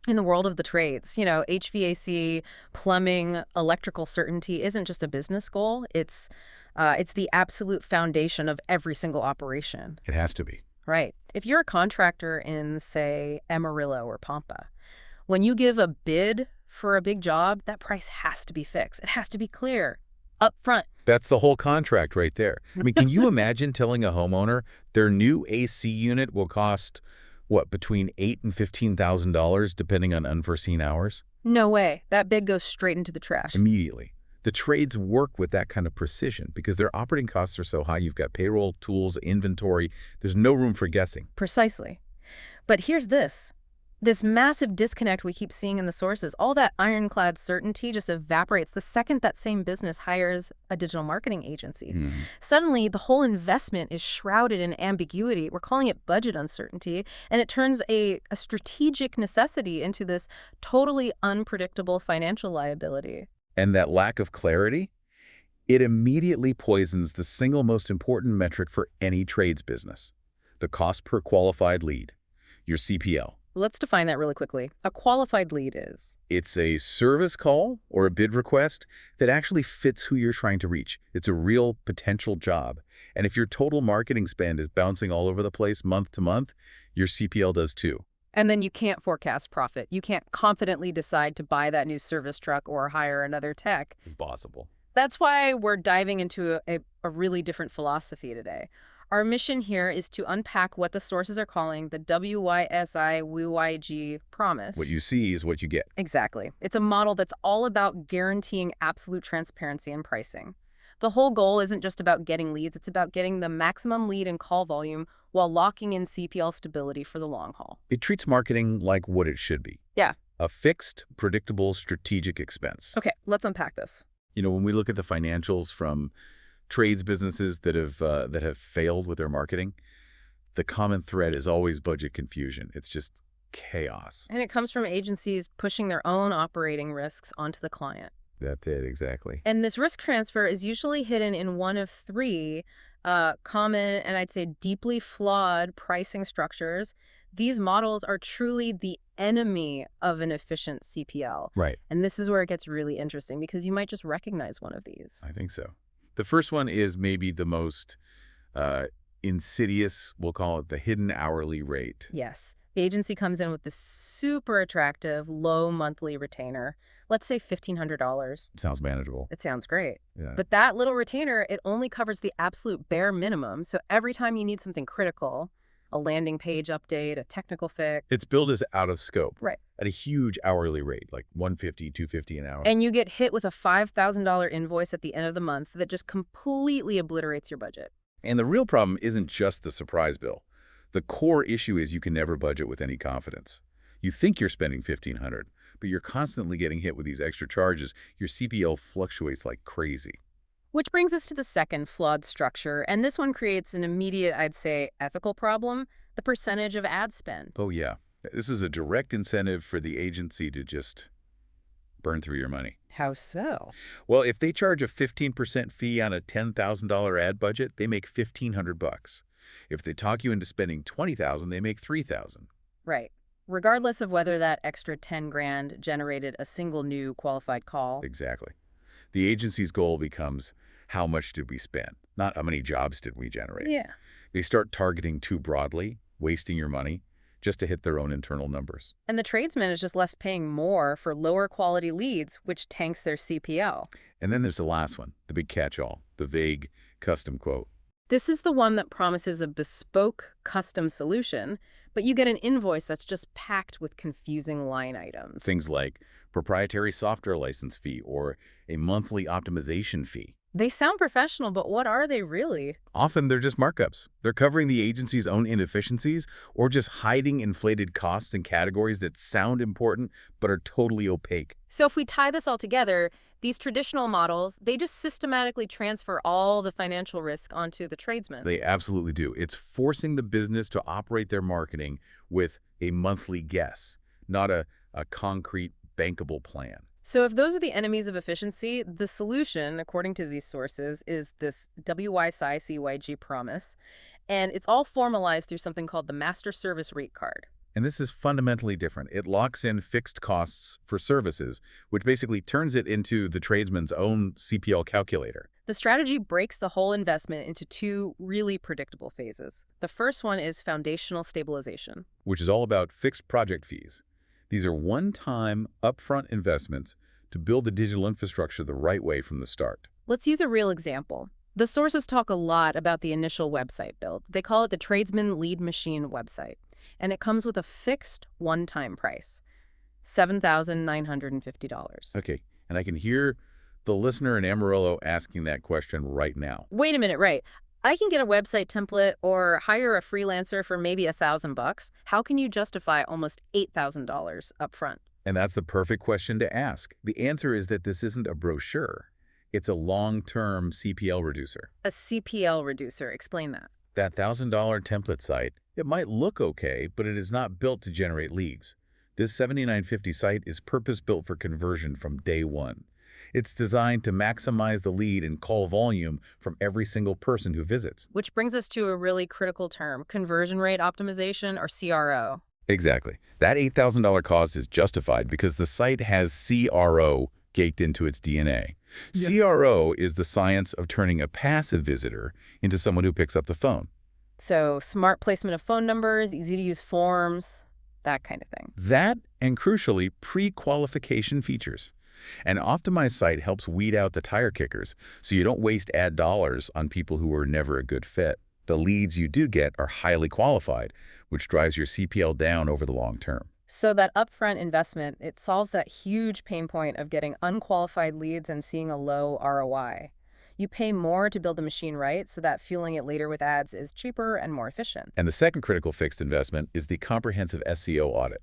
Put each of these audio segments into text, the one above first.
In the world of the trades, HVAC, plumbing, electrical certainty isn't just a business goal. It's the absolute foundation of every single operation. It has to be. Right. If you're a contractor in, say, Amarillo or Pampa, when you give a bid for a big job, that price has to be fixed. It has to be clear, up front. That's the whole contract right there. I mean, can you imagine telling a homeowner their new AC unit will cost, what, between $8,000 and $15,000 depending on unforeseen hours? No way. That bid goes straight into the trash. Immediately. The trades work with that kind of precision because their operating costs are so high. You've got payroll, tools, inventory. There's no room for guessing. Precisely. But here's this massive disconnect we keep seeing in the sources. All that ironclad certainty just evaporates the second that same business hires a digital marketing agency. Suddenly, the whole investment is shrouded in ambiguity. We're calling it budget uncertainty, and it turns a strategic necessity into this totally unpredictable financial liability. And that lack of clarity, it immediately poisons the single most important metric for any trades business, the cost per qualified lead, your CPL. Let's define that really quickly. A qualified lead is? It's a service call or a bid request that actually fits who you're trying to reach. It's a real potential job. And if your total marketing spend is bouncing all over the place month to month, your CPL does too. And then you can't forecast profit. You can't confidently decide to buy that new service truck or hire another tech. Impossible. That's why we're diving into a really different philosophy today. Our mission here is to unpack what the sources are calling the WYSI-WYG promise. What you see is what you get. Exactly. It's a model that's all about guaranteeing absolute transparency in pricing. The whole goal isn't just about getting leads, it's about getting the maximum lead and call volume while locking in CPL stability for the long haul. It treats marketing like what it should be. Yeah. A fixed, predictable, strategic expense. Okay, let's unpack this. When we look at the financials from trades businesses that have failed with their marketing, the common thread is always budget confusion. It's just chaos. And it comes from agencies pushing their own operating risks onto the client. That's it, exactly. And this risk transfer is usually hidden in one of three common and I'd say deeply flawed pricing structures. These models are truly the enemy of an efficient CPL. Right. And this is where it gets really interesting because you might just recognize one of these. I think so. The first one is maybe the most insidious, we'll call it the hidden hourly rate. Yes. The agency comes in with this super attractive low monthly retainer. Let's say $1,500. Sounds manageable. It sounds great. Yeah. But that little retainer, it only covers the absolute bare minimum. So every time you need something critical, a landing page update, a technical fix. It's billed as out of scope. Right. At a huge hourly rate, like $150, $250 an hour. And you get hit with a $5,000 invoice at the end of the month that just completely obliterates your budget. And the real problem isn't just the surprise bill. The core issue is you can never budget with any confidence. You think you're spending $1,500, but you're constantly getting hit with these extra charges. Your CPL fluctuates like crazy. Which brings us to the second flawed structure, and this one creates an immediate, I'd say, ethical problem, the percentage of ad spend. Oh, yeah. This is a direct incentive for the agency to just burn through your money. How so? Well, if they charge a 15% fee on a $10,000 ad budget, they make $1,500. If they talk you into spending $20,000, they make $3,000. Right. Regardless of whether that extra 10 grand generated a single new qualified call. Exactly. The agency's goal becomes, how much did we spend? Not how many jobs did we generate. Yeah. They start targeting too broadly, wasting your money, just to hit their own internal numbers. And the tradesman is just left paying more for lower quality leads, which tanks their CPL. And then there's the last one, the big catch-all, the vague custom quote. This is the one that promises a bespoke custom solution, but you get an invoice that's just packed with confusing line items. Things like proprietary software license fee or a monthly optimization fee. They sound professional, but what are they really? Often they're just markups. They're covering the agency's own inefficiencies or just hiding inflated costs in categories that sound important but are totally opaque. So if we tie this all together, these traditional models, they just systematically transfer all the financial risk onto the tradesman. They absolutely do. It's forcing the business to operate their marketing with a monthly guess, not a concrete, bankable plan. So if those are the enemies of efficiency, the solution, according to these sources, is this WYSI-CYG promise. And it's all formalized through something called the Master Service Rate Card. And this is fundamentally different. It locks in fixed costs for services, which basically turns it into the tradesman's own CPL calculator. The strategy breaks the whole investment into two really predictable phases. The first one is foundational stabilization. Which is all about fixed project fees. These are one-time, upfront investments to build the digital infrastructure the right way from the start. Let's use a real example. The sources talk a lot about the initial website build. They call it the tradesman lead machine website. And it comes with a fixed one-time price, $7,950. Okay, and I can hear the listener in Amarillo asking that question right now. Wait a minute, right. I can get a website template or hire a freelancer for maybe $1,000. How can you justify almost $8,000 upfront? And that's the perfect question to ask. The answer is that this isn't a brochure. It's a long-term CPL reducer. A CPL reducer, explain that. That $1,000 template site, it might look okay, but it is not built to generate leads. This $7,950 site is purpose-built for conversion from day one. It's designed to maximize the lead and call volume from every single person who visits. Which brings us to a really critical term, conversion rate optimization, or CRO. Exactly. That $8,000 cost is justified because the site has CRO baked into its DNA. Yeah. CRO is the science of turning a passive visitor into someone who picks up the phone. So smart placement of phone numbers, easy-to-use forms, that kind of thing. That, and crucially, pre-qualification features. An optimized site helps weed out the tire kickers, so you don't waste ad dollars on people who are never a good fit. The leads you do get are highly qualified, which drives your CPL down over the long term. So that upfront investment, it solves that huge pain point of getting unqualified leads and seeing a low ROI. You pay more to build the machine right so that fueling it later with ads is cheaper and more efficient. And the second critical fixed investment is the comprehensive SEO audit.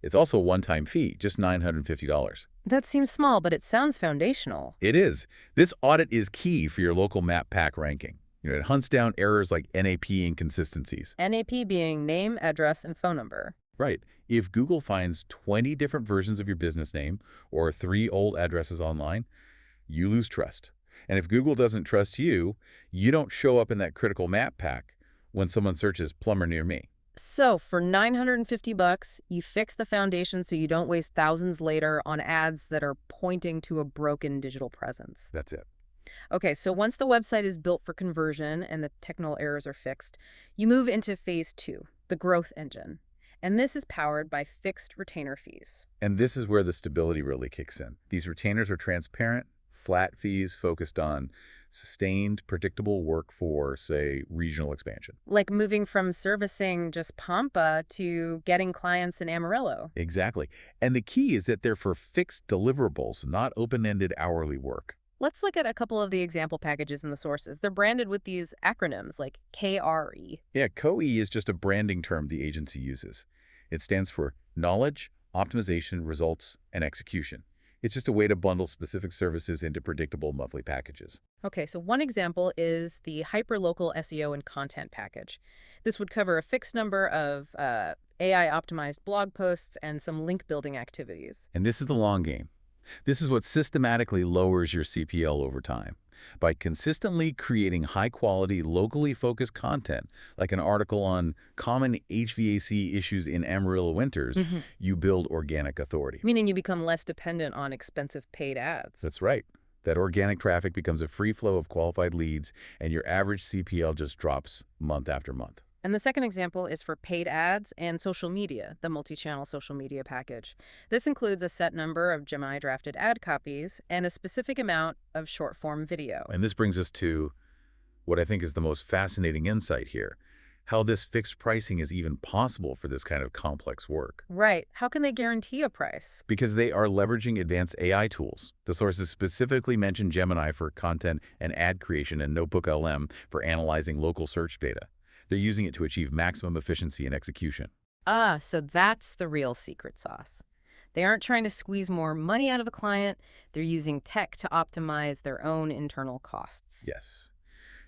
It's also a one-time fee, just $950. That seems small, but it sounds foundational. It is. This audit is key for your local map pack ranking. It hunts down errors like NAP inconsistencies. NAP being name, address, and phone number. Right. If Google finds 20 different versions of your business name or 3 old addresses online, you lose trust. And if Google doesn't trust you, you don't show up in that critical map pack when someone searches plumber near me. So for $950, you fix the foundation so you don't waste thousands later on ads that are pointing to a broken digital presence. That's it. Okay, so once the website is built for conversion and the technical errors are fixed, you move into phase 2, the growth engine. And this is powered by fixed retainer fees. And this is where the stability really kicks in. These retainers are transparent, flat fees focused on sustained, predictable work for, say, regional expansion. Like moving from servicing just Pampa to getting clients in Amarillo. Exactly. And the key is that they're for fixed deliverables, not open-ended hourly work. Let's look at a couple of the example packages in the sources. They're branded with these acronyms like KRE. Yeah, COE is just a branding term the agency uses. It stands for Knowledge, Optimization, Results, and Execution. It's just a way to bundle specific services into predictable monthly packages. Okay, so one example is the hyperlocal SEO and content package. This would cover a fixed number of AI-optimized blog posts and some link building activities. And this is the long game. This is what systematically lowers your CPL over time. By consistently creating high-quality, locally focused content, like an article on common HVAC issues in Amarillo winters, you build organic authority. Meaning you become less dependent on expensive paid ads. That's right. That organic traffic becomes a free flow of qualified leads, and your average CPL just drops month after month. And the second example is for paid ads and social media, the multi-channel social media package. This includes a set number of Gemini-drafted ad copies and a specific amount of short-form video. And this brings us to what I think is the most fascinating insight here, how this fixed pricing is even possible for this kind of complex work. Right. How can they guarantee a price? Because they are leveraging advanced AI tools. The sources specifically mention Gemini for content and ad creation and Notebook LM for analyzing local search data. They're using it to achieve maximum efficiency and execution. Ah, so that's the real secret sauce. They aren't trying to squeeze more money out of a client. They're using tech to optimize their own internal costs. Yes.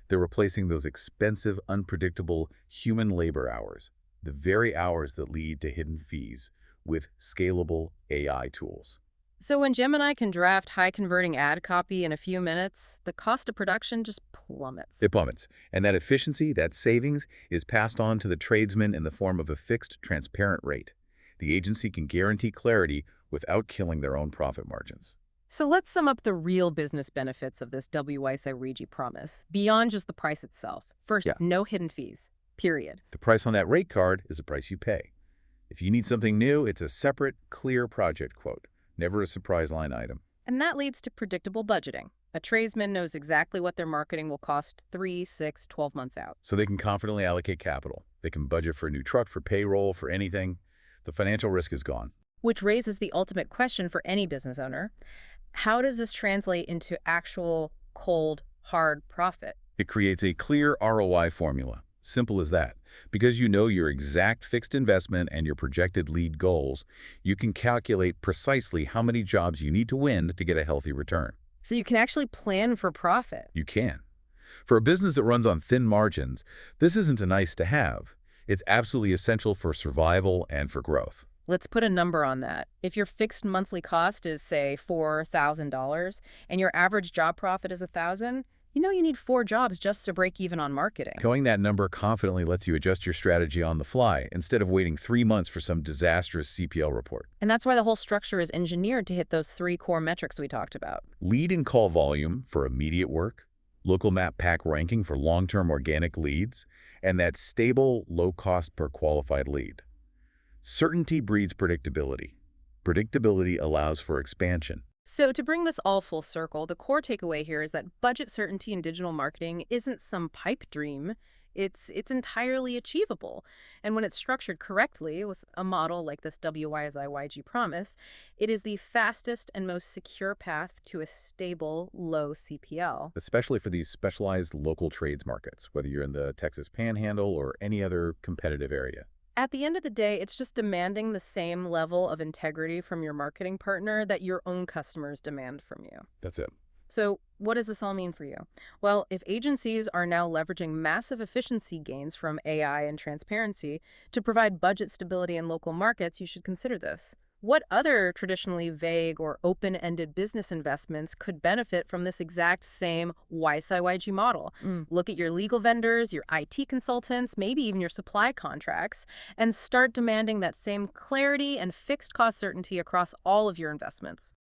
They're replacing those expensive, unpredictable human labor hours, the very hours that lead to hidden fees, with scalable AI tools. So when Gemini can draft high-converting ad copy in a few minutes, the cost of production just plummets. It plummets. And that efficiency, that savings, is passed on to the tradesman in the form of a fixed, transparent rate. The agency can guarantee clarity without killing their own profit margins. So let's sum up the real business benefits of this WYSI promise, beyond just the price itself. First, Yeah, no hidden fees, period. the price on that rate card is the price you pay. If you need something new, it's a separate, clear project quote, never a surprise line item. And that leads to predictable budgeting. A tradesman knows exactly what their marketing will cost 3, 6, 12 months out. So they can confidently allocate capital. They can budget for a new truck, for payroll, for anything. The financial risk is gone. Which raises the ultimate question for any business owner. How does this translate into actual, cold, hard profit? It creates a clear ROI formula. Simple as that. Because you know your exact fixed investment and your projected lead goals, you can calculate precisely how many jobs you need to win to get a healthy return. So you can actually plan for profit. You can. For a business that runs on thin margins, this isn't a nice to have. It's absolutely essential for survival and for growth. Let's put a number on that. If your fixed monthly cost is, say, $4,000 and your average job profit is $1,000, you know you need 4 jobs just to break even on marketing. Knowing that number confidently lets you adjust your strategy on the fly instead of waiting 3 months for some disastrous CPL report. And that's why the whole structure is engineered to hit those 3 core metrics we talked about. Lead and call volume for immediate work, local map pack ranking for long-term organic leads, and that stable, low cost per qualified lead. Certainty breeds predictability. Predictability allows for expansion. So to bring this all full circle, the core takeaway here is that budget certainty in digital marketing isn't some pipe dream. It's entirely achievable. And when it's structured correctly with a model like this WYSI promise, it is the fastest and most secure path to a stable, low CPL. Especially for these specialized local trades markets, whether you're in the Texas Panhandle or any other competitive area. At the end of the day, it's just demanding the same level of integrity from your marketing partner that your own customers demand from you. That's it. So what does this all mean for you? Well, if agencies are now leveraging massive efficiency gains from AI and transparency to provide budget stability in local markets, you should consider this. What other traditionally vague or open-ended business investments could benefit from this exact same YSI model? Look at your legal vendors, your IT consultants, maybe even your supply contracts, and start demanding that same clarity and fixed cost certainty across all of your investments.